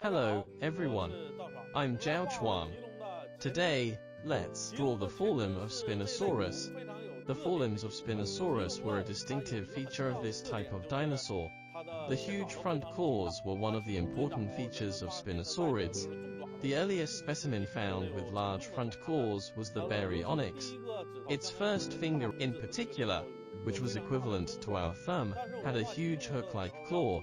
Hello, everyone. I'm ZHAO Chuang. Today, let's draw the forelimb of Spinosaurus. The forelimbs of Spinosaurus were a distinctive feature of this type of dinosaur. The huge front claws were one of the important features of Spinosaurids. The earliest specimen found with large front claws was the Baryonyx. Its first finger, in particular, which was equivalent to our thumb, had a huge hook-like claw.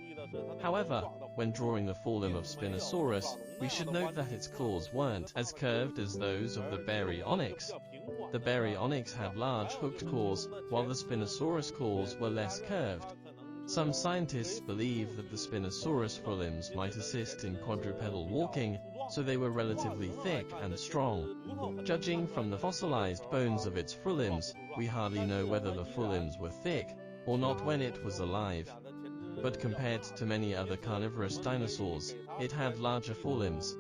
However, when drawing the forelimb of Spinosaurus, we should note that its claws weren't as curved as those of the Baryonyx. The Baryonyx had large hooked claws, while the Spinosaurus claws were less curved. Some scientists believe that the Spinosaurus forelimbs might assist in quadrupedal walking, so they were relatively thick and strong. Judging from the fossilized bones of its forelimbs, we hardly know whether the forelimbs were thick or not when it was alive. But compared to many other carnivorous dinosaurs, it had larger forelimbs.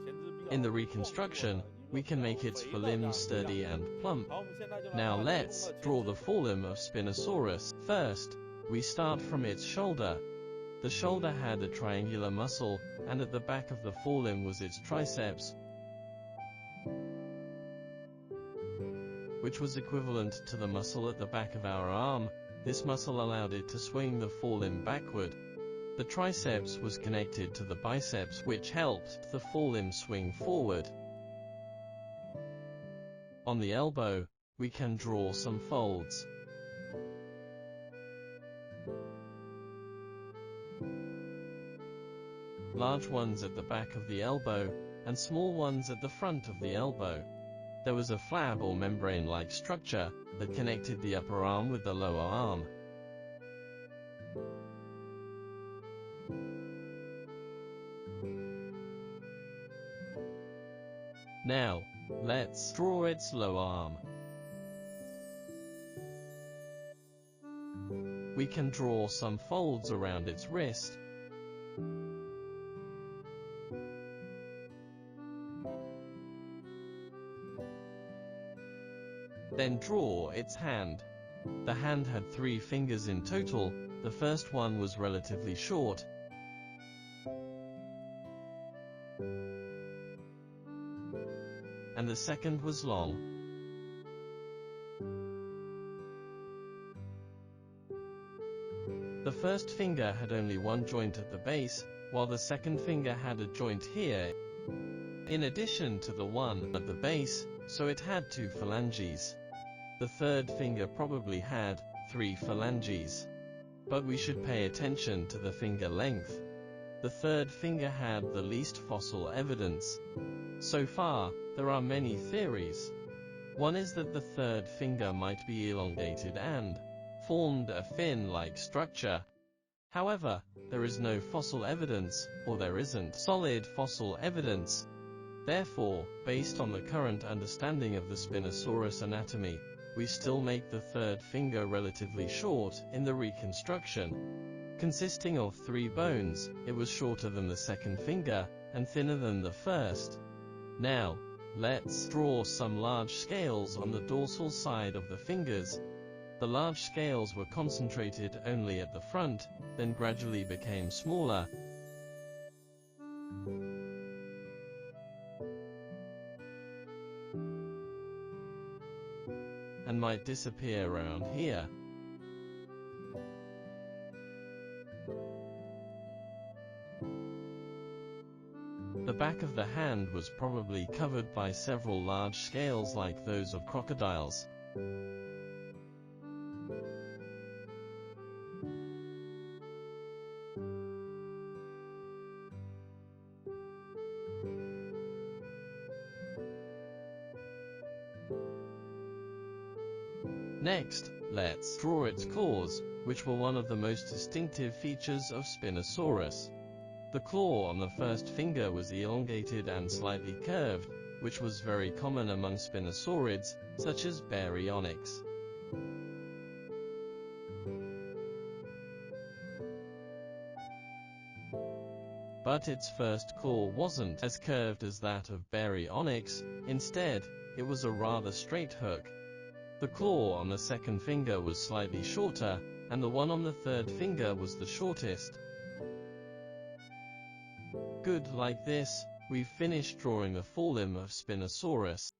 In the reconstruction, we can make its forelimbs sturdy and plump. Now let's draw the forelimb of Spinosaurus. First, we start from its shoulder. The shoulder had a triangular muscle, and at the back of the forelimb was its triceps, which was equivalent to the muscle at the back of our arm. This muscle allowed it to swing the forelimb backward. The triceps was connected to the biceps, which helped the forelimb swing forward. On the elbow, we can draw some folds. Large ones at the back of the elbow, and small ones at the front of the elbow. There was a flap or membrane-like structure that connected the upper arm with the lower arm. Now, let's draw its lower arm. We can draw some folds around its wrist. Then draw its hand. The hand had 3 fingers in total. The first one was relatively short, and the second was long. The first finger had only one joint at the base, while the second finger had a joint here, in addition to the one at the base, so it had 2 phalanges. The third finger probably had 3 phalanges. But we should pay attention to the finger length. The third finger had the least fossil evidence. So far, there are many theories. One is that the third finger might be elongated and formed a fin-like structure. However, there is no fossil evidence, or there isn't solid fossil evidence. Therefore, based on the current understanding of the Spinosaurus anatomy, we still make the third finger relatively short in the reconstruction. Consisting of 3 bones, it was shorter than the second finger, and thinner than the first. Now, let's draw some large scales on the dorsal side of the fingers. The large scales were concentrated only at the front, then gradually became smaller. And might disappear around here. The back of the hand was probably covered by several large scales like those of crocodiles. Next, let's draw its claws, which were one of the most distinctive features of Spinosaurus. The claw on the first finger was elongated and slightly curved, which was very common among spinosaurids, such as Baryonyx. But its first claw wasn't as curved as that of Baryonyx. Instead, it was a rather straight hook. The claw on the second finger was slightly shorter, and the one on the third finger was the shortest. Good, like this, we've finished drawing the forelimb of Spinosaurus.